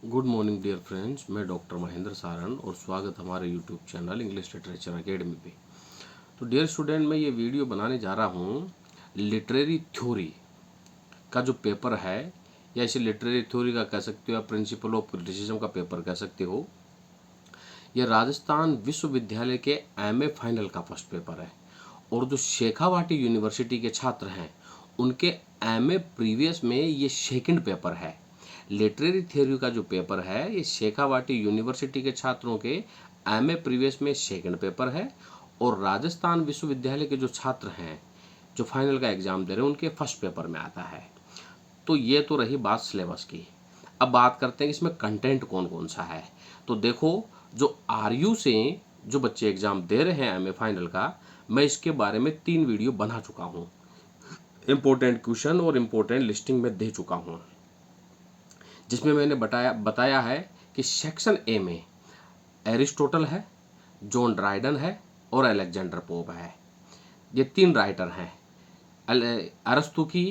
Good morning dear friends, मैं doctor Mahendra Saran और स्वागत हमारे YouTube channel English literature academy पे। तो डियर स्टूडेंट, मैं ये वीडियो बनाने जा रहा हूँ लिटरेरी थ्योरी का जो पेपर है, या इसे लिटरेरी थ्योरी का कह सकते हो या प्रिंसिपल ऑफ क्रिटिसिज्म का पेपर कह सकते हो। यह राजस्थान विश्वविद्यालय के एमए फाइनल का फर्स्ट पेपर है और जो शेखावाटी यूनिवर्सिटी के छात्र हैं उनके एमए प्रीवियस में ये सेकंड पेपर है। लिटरेरी थ्योरी का जो पेपर है ये शेखावाटी यूनिवर्सिटी के छात्रों के एमए प्रीवियस में सेकंड पेपर है और राजस्थान विश्वविद्यालय के जो छात्र हैं जो फाइनल का एग्जाम दे रहे हैं उनके फर्स्ट पेपर में आता है। तो ये तो रही बात सिलेबस की। अब बात करते हैं कि इसमें कंटेंट कौन कौन सा है। तो देखो, जो आरयू से जो बच्चे एग्जाम दे रहे हैं एमए फाइनल का, मैं इसके बारे में 3 वीडियो बना चुका हूँ। इम्पोर्टेंट क्वेश्चन और इम्पोर्टेंट लिस्टिंग में दे चुका हूँ, जिसमें मैंने बताया है कि सेक्शन ए में एरिस्टोटल है, जॉन ड्राइडन है और अलेक्जेंडर पोप है। ये 3 राइटर हैं। अरस्तु की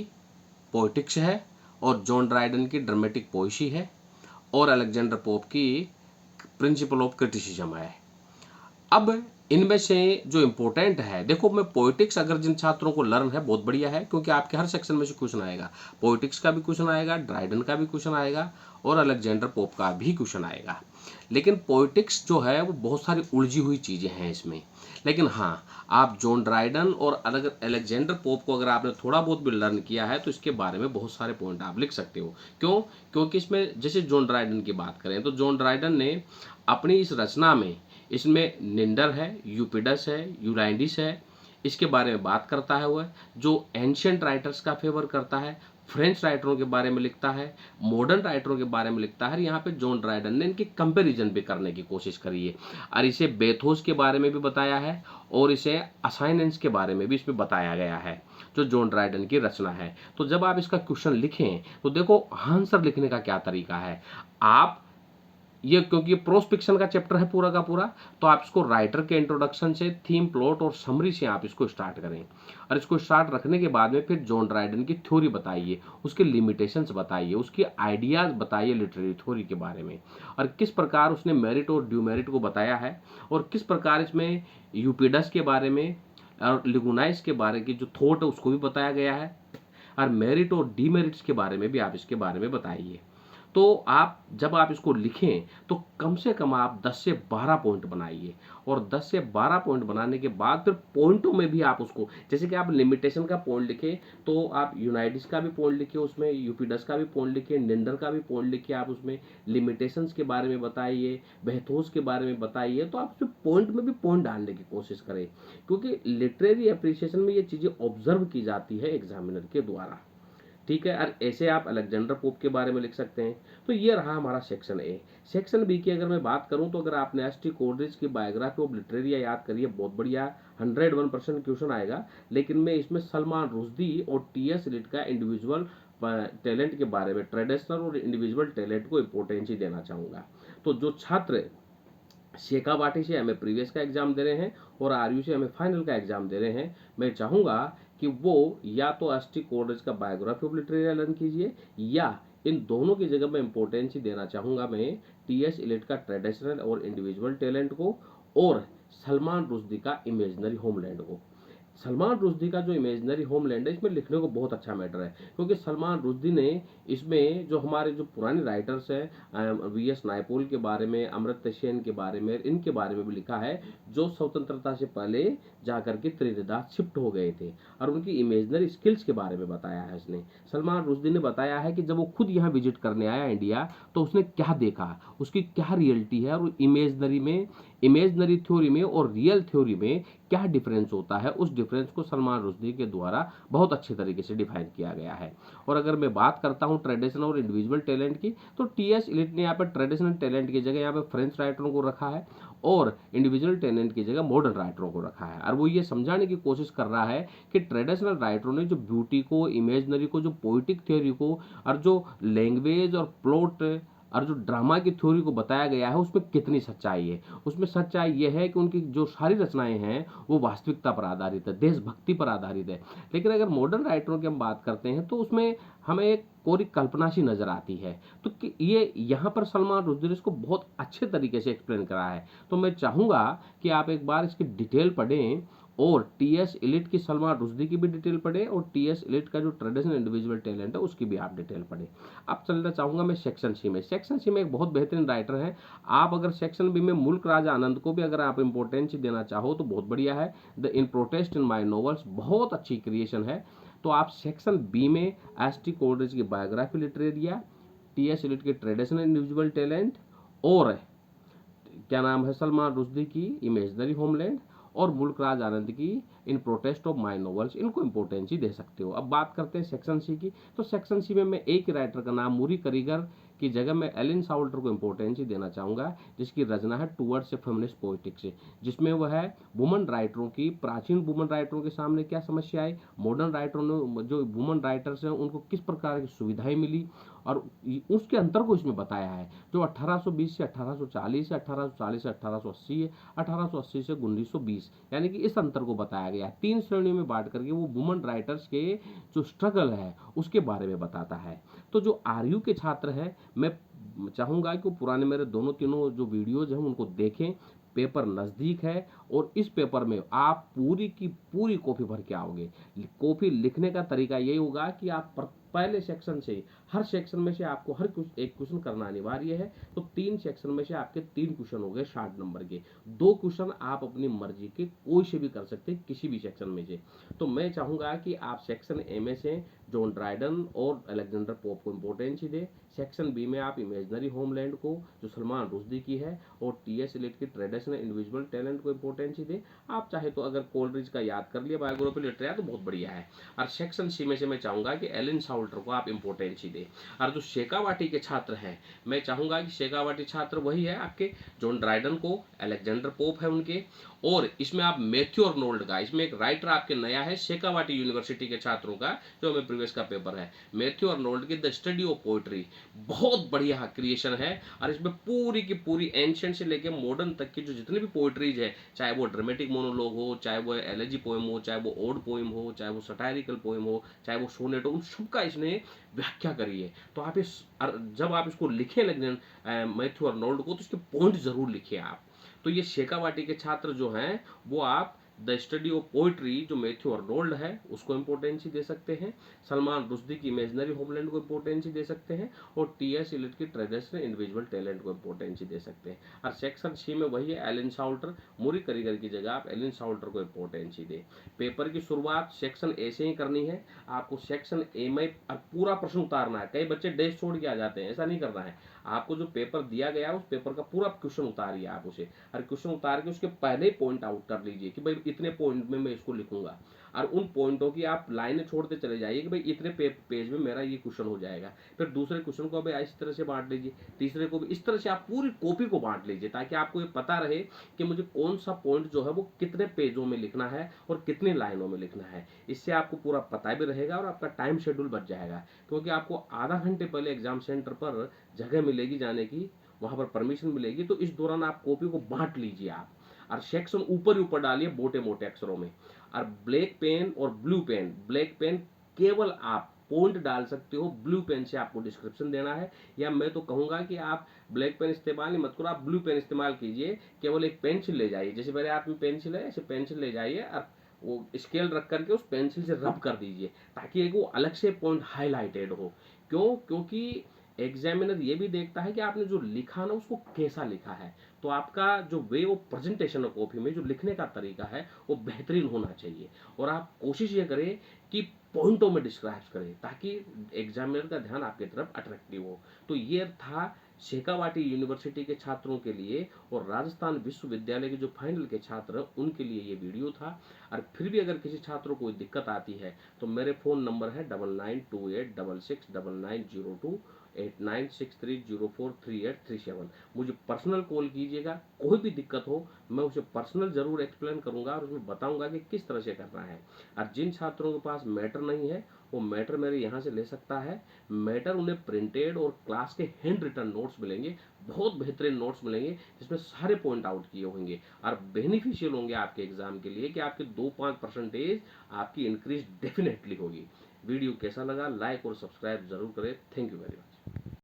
पोइटिक्स है और जॉन ड्राइडन की ड्रामेटिक पोइसी है और अलेक्जेंडर पोप की प्रिंसिपल ऑफ क्रिटिसिज्म है। अब इनमें से जो इम्पोर्टेंट है, देखो, मैं पोइटिक्स अगर जिन छात्रों को लर्न है बहुत बढ़िया है, क्योंकि आपके हर सेक्शन में से क्वेश्चन आएगा। पोइटिक्स का भी क्वेश्चन आएगा, ड्राइडन का भी क्वेश्चन आएगा और अलेक्जेंडर पोप का भी क्वेश्चन आएगा। लेकिन पोइटिक्स जो है वो बहुत सारी उलझी हुई चीज़ें हैं इसमें। लेकिन हाँ, आप जॉन ड्राइडन और अलेक्जेंडर पोप को अगर आपने थोड़ा बहुत भी लर्न किया है तो इसके बारे में बहुत सारे पॉइंट आप लिख सकते हो। क्यों? क्योंकि इसमें जैसे जॉन ड्राइडन की बात करें तो जॉन ड्राइडन ने अपनी इस रचना में, इसमें निंडर है, यूपिडस है, यूराइडिस है, इसके बारे में बात करता है। वह जो एंशियंट राइटर्स का फेवर करता है, फ्रेंच राइटरों के बारे में लिखता है, मॉडर्न राइटरों के बारे में लिखता है। यहाँ पे जॉन ड्राइडन ने इनकी कंपैरिजन भी करने की कोशिश करी है और इसे बेथोस के बारे में भी बताया है और इसे असाइनेंस के बारे में भी इसमें बताया गया है, जो जॉन ड्राइडन की रचना है। तो जब आप इसका क्वेश्चन लिखें तो देखो आंसर लिखने का क्या तरीका है। आप ये, क्योंकि ये प्रोस फिक्शन का चैप्टर है पूरा का पूरा, तो आप इसको राइटर के इंट्रोडक्शन से, थीम, प्लॉट और समरी से आप इसको स्टार्ट करें और इसको स्टार्ट रखने के बाद में फिर जॉन ड्राइडन की थ्योरी बताइए, उसके लिमिटेशंस बताइए, उसके आइडियाज बताइए लिटरेरी थ्योरी के बारे में और किस प्रकार उसने मेरिट और ड्यूमेरिट को बताया है और किस प्रकार इसमें यूपिडस के बारे में और लिगुनाइस के बारे की जो थॉट है उसको भी बताया गया है और मेरिट और डीमेरिट्स के बारे में भी आप इसके बारे में बताइए। तो आप जब आप इसको लिखें तो कम से कम आप 10 से 12 पॉइंट बनाइए और 10 से 12 पॉइंट बनाने के बाद फिर पॉइंटों में भी आप उसको, जैसे कि आप लिमिटेशन का पॉइंट लिखें तो आप यूनाइडिस का भी पॉइंट लिखिए, उसमें यूपिडस का भी पॉइंट लिखिए, निंडर का भी पॉइंट लिखिए, आप उसमें लिमिटेशंस के बारे में बताइए, बेहतोस के बारे में बताइए। तो आप उसमें पॉइंट में भी पॉइंट डालने की कोशिश करें, क्योंकि लिटरेरी अप्रिसिएशन में ये चीज़ें ऑब्जर्व की जाती है एग्जामिनर के द्वारा। ठीक है, और ऐसे आप अलेक्जेंडर पोप के बारे में लिख सकते हैं। तो ये रहा हमारा सेक्शन ए। सेक्शन बी की अगर मैं बात करूं तो अगर आपने एस.टी. कोलरिज की बायोग्राफी ऑफ लिटरेरिया याद करिए, बहुत बढ़िया 101% क्वेश्चन आएगा। लेकिन मैं इसमें सलमान रुश्दी और टी.एस. इलियट का इंडिविजुअल टैलेंट के बारे में, ट्रेडिशनल और इंडिविजुअल टैलेंट को इंपॉर्टेंस ही देना चाहूँगा। तो जो छात्र शेखावाटी से हमें प्रीवियस का एग्जाम दे रहे हैं और आरयू से हमें फाइनल का एग्जाम दे रहे हैं, मैं चाहूँगा कि वो या तो एस.टी. कोलरिज का बायोग्राफी ऑफ लिटरेरिया लर्न कीजिए, या इन दोनों की जगह मैं इंपॉर्टेंस ही देना चाहूँगा मैं टी.एस. इलियट का ट्रेडिशनल और इंडिविजुअल टैलेंट को और सलमान रुश्दी का इमेजिनरी होमलैंड को। सलमान रुश्दी का जो इमेजिनरी होमलैंड है इसमें लिखने को बहुत अच्छा मैटर है, क्योंकि सलमान रुश्दी ने इसमें जो हमारे जो पुराने राइटर्स हैं, वी.एस. नायपॉल के बारे में, अमर्त्य सेन के बारे में, इनके बारे में भी लिखा है, जो स्वतंत्रता से पहले जाकर के त्रिनिदाद शिफ्ट हो गए थे और उनकी इमेजिनरी स्किल्स के बारे में बताया है इसने। सलमान रुश्दी ने बताया है कि जब वो खुद यहाँ विजिट करने आया इंडिया तो उसने क्या देखा, उसकी क्या रियलिटी है और इमेजिनरी में, इमेजिनरी थ्योरी में और रियल थ्योरी में क्या डिफरेंस होता है, उस डिफरेंस को सलमान रुश्दी के द्वारा बहुत अच्छे तरीके से डिफाइन किया गया है। और अगर मैं बात करता हूँ ट्रेडिशनल और इंडिविजुअल टैलेंट की, तो टी.एस. इलियट ने यहाँ पर ट्रेडिशनल टैलेंट की जगह यहाँ पर फ्रेंच राइटरों को रखा है और इंडिविजुअल टैलेंट की जगह मॉडर्न राइटरों को रखा है। और वो ये समझाने की कोशिश कर रहा है कि ट्रेडिशनल राइटरों ने जो ब्यूटी को, इमेजिनरी को, जो पोइटिक थ्योरी को और जो लैंग्वेज और प्लॉट और जो ड्रामा की थ्योरी को बताया गया है उसमें कितनी सच्चाई है। उसमें सच्चाई यह है कि उनकी जो सारी रचनाएं हैं वो वास्तविकता पर आधारित है, देशभक्ति पर आधारित है। लेकिन अगर मॉडर्न राइटरों की हम बात करते हैं तो उसमें हमें एक कोरी कल्पना सी नजर आती है। तो ये यहाँ पर सलमान रुश्दी ने इसको बहुत अच्छे तरीके से एक्सप्लेन करा है। तो मैं चाहूँगा कि आप एक बार इसकी डिटेल पढ़ें और टीएस इलिट की, सलमान रुश्दी की भी डिटेल पढ़ें और टीएस इलिट का जो ट्रेडिशनल इंडिविजुअल टैलेंट है उसकी भी आप डिटेल पढ़ें। अब चलना चाहूँगा मैं सेक्शन सी में। सेक्शन सी में एक बहुत बेहतरीन राइटर है। आप अगर सेक्शन बी में मुल्क राज आनंद को भी अगर आप इंपॉर्टेंस देना चाहो तो बहुत बढ़िया है। The in protest in my novels बहुत अच्छी क्रिएशन है। तो आप सेक्शन बी में एस टी कोल्ड्रिज की बायोग्राफी लिटरेरिया, टीएस इलिट के ट्रेडिशनल इंडिविजुअल टैलेंट और क्या नाम है सलमान रुश्दी की इमेजनरी होमलैंड और मुल्क राज आनंद की इन प्रोटेस्ट ऑफ माई नॉवेल्स, इनको इंपॉर्टेंस ही दे सकते हो। अब बात करते हैं सेक्शन सी की। तो सेक्शन सी में मैं एक ही राइटर का नाम मूरी करीगर की जगह मैं एलिन साउल्टर को इंपॉर्टेंस ही देना चाहूँगा, जिसकी रचना है टूवर्ड्स ए फेमिनिस्ट पोएटिक्स, जिसमें वह है वुमन राइटरों की, प्राचीन वुमन राइटरों के सामने क्या समस्या आई, मॉडर्न राइटरों ने, जो वुमन राइटर्स हैं उनको किस प्रकार की सुविधाएं मिली और उसके अंतर को इसमें बताया है। जो 1820 से 1840 है, 1840 से 1880 है, 1880 से 1920, यानी कि इस अंतर को बताया गया। 3 श्रेणियों में बांट करके वो वुमन राइटर्स के जो स्ट्रगल है उसके बारे में बताता है। तो जो आरयू के छात्र हैं, मैं चाहूँगा कि वो पुराने मेरे दोनों तीनों जो वीडियोज हैं उनको देखें। पेपर नज़दीक है और इस पेपर में आप पूरी की पूरी कॉपी भर के आओगे। कॉपी लिखने का तरीका यही होगा कि आप पहले सेक्शन से, हर सेक्शन में से आपको हर कुछ एक क्वेश्चन करना अनिवार्य है। तो 3 सेक्शन में से आपके 3 क्वेश्चन हो गए 60 नंबर के। 2 क्वेश्चन आप अपनी मर्जी के कोई से भी कर सकते हैं, किसी भी सेक्शन में से। तो मैं चाहूँगा कि आप सेक्शन ए में से जॉन ड्राइडन और अलेक्जेंडर पोप को इंपॉर्टेंस ही दे। सेक्शन बी में आप इमेजनरी होमलैंड को, जो सलमान रुश्दी की है, और टीएस इलिट की ट्रेडिशनल इंडिविजुअल टैलेंट को इंपॉर्टेंस ही दे। आप चाहे तो अगर कोल्ड्रिज का याद कर लिया बायोग्राफी लिटरेचर तो बहुत बढ़िया है। और सेक्शन सी में से मैं चाहूँगा कि एलिन साउल्टर को आप इंपॉर्टेंस ही दे। और जो शेखावाटी के छात्र हैं, मैं चाहूँगा कि शेखावाटी छात्र वही है आपके जॉन ड्राइडन को, अलेक्जेंडर पोप है उनके, और इसमें आप मैथ्यू अर्नोल्ड का, इसमें एक राइटर आपके नया है शेखावाटी यूनिवर्सिटी के छात्रों का, जो हमें प्रीवियस का पेपर है, मैथ्यू अर्नोल्ड की द स्टडी ऑफ पोइट्री, बहुत बढ़िया क्रिएशन है। और इसमें पूरी की पूरी एंशिएंट से लेके मॉडर्न तक की जो जितनी भी पोइट्रीज है, चाहे वो ड्रामेटिक मोनोलॉग हो, चाहे वो एलेजी पोएम हो, चाहे वो ओड पोएम हो, चाहे वो सटायरिकल पोएम हो, चाहे वो सोनेट हो, उन सबका इसने व्याख्या करी है। तो आप इस, जब आप इसको लिखें लगें मैथ्यू अर्नोल्ड को, तो इसके पॉइंट जरूर लिखिए आप। तो ये शेखावाटी के छात्र जो हैं वो आप द स्टडी ऑफ पोइट्री जो मैथ्यू अर्नोल्ड है उसको इंपॉर्टेंस ही दे सकते हैं, सलमान रुश्दी की इमेजनरी होमलैंड को इंपॉर्टेंस ही दे सकते हैं, और टीएस इलिट की ट्रेडिशनल इंडिविजुअल टैलेंट को इंपॉर्टेंस ही दे सकते हैं। और सेक्शन सी में वही है एलिन साउल्टर, मूरी करीगर की जगह आप एलिन साउल्टर को इंपॉर्टेंस ही दे। पेपर की शुरुआत सेक्शन ए से ही करनी है। आपको सेक्शन ए में पूरा प्रश्न उतारना है। कई बच्चे डेस्क छोड़ के आ जाते हैं, ऐसा नहीं करना है। आपको जो पेपर दिया गया है उस पेपर का पूरा क्वेश्चन उतारिए आप उसे, और क्वेश्चन उतार के उसके पहले ही पॉइंट आउट कर लीजिए कि भाई इतने पॉइंट में मैं इसको लिखूंगा, और उन पॉइंटों की आप लाइनें छोड़ते चले जाइए कि भाई इतने पेज में मेरा ये क्वेश्चन हो जाएगा। फिर दूसरे क्वेश्चन को भाई इस तरह से बांट लीजिए, तीसरे को भी इस तरह से आप पूरी कॉपी को बांट लीजिए, ताकि आपको ये पता रहे कि मुझे कौन सा पॉइंट जो है वो कितने पेजों में लिखना है और कितनी लाइनों में लिखना है। इससे आपको पूरा पता भी रहेगा और आपका टाइम शेड्यूल बच जाएगा, क्योंकि आपको आधा घंटे पहले एग्जाम सेंटर पर जगह मिलेगी जाने की, वहां पर परमिशन मिलेगी। तो इस दौरान आप कॉपी को बांट लीजिए आप, और सेक्शन ऊपर ही ऊपर डालिए मोटे मोटे अक्षरों में। और ब्लैक पेन और ब्लू पेन, ब्लैक पेन केवल आप पॉइंट डाल सकते हो, ब्लू पेन से आपको डिस्क्रिप्शन देना है। या मैं तो कहूंगा कि आप ब्लैक पेन इस्तेमाल ही मत करो, आप ब्लू पेन इस्तेमाल कीजिए। केवल एक पेंसिल ले जाइए, जैसे मेरे हाथ में पेंसिल है, ऐसे पेंसिल ले जाइए और वो स्केल रख करके उस पेंसिल से रब कर दीजिए, ताकि एक वो अलग से पॉइंट हाईलाइटेड हो। क्यों? क्योंकि एग्जामिनर ये भी देखता है कि आपने जो लिखा ना उसको कैसा लिखा है। तो आपका जो वे ऑफ प्रेजेंटेशन है कॉपी में, जो लिखने का तरीका है वो बेहतरीन होना चाहिए। और आप कोशिश ये करें कि पॉइंटों में डिस्क्राइब करें, ताकि एग्जामिनर का ध्यान आपकी तरफ अट्रैक्टिव हो। तो ये था शेखावाटी यूनिवर्सिटी के छात्रों के लिए, और राजस्थान विश्वविद्यालय के जो फाइनल के छात्र हैं उनके लिए ये वीडियो था। और फिर भी अगर किसी छात्र को कोई दिक्कत आती है तो मेरे फ़ोन नंबर है 9928669902, 8963043837। मुझे पर्सनल कॉल कीजिएगा, कोई भी दिक्कत हो मैं उसे पर्सनल जरूर एक्सप्लेन करूंगा और उसमें बताऊंगा कि किस तरह से करना है। और जिन छात्रों के पास मैटर नहीं है वो मैटर मेरे यहाँ से ले सकता है। मैटर उन्हें प्रिंटेड और क्लास के हैंड रिटन नोट्स मिलेंगे, बहुत बेहतरीन नोट्स मिलेंगे जिसमें सारे पॉइंट आउट किए होंगे और बेनिफिशियल होंगे आपके एग्जाम के लिए कि आपके 2-5% आपकी इंक्रीज डेफिनेटली होगी। वीडियो कैसा लगा लाइक और सब्सक्राइब जरूर करें। Thank you very much.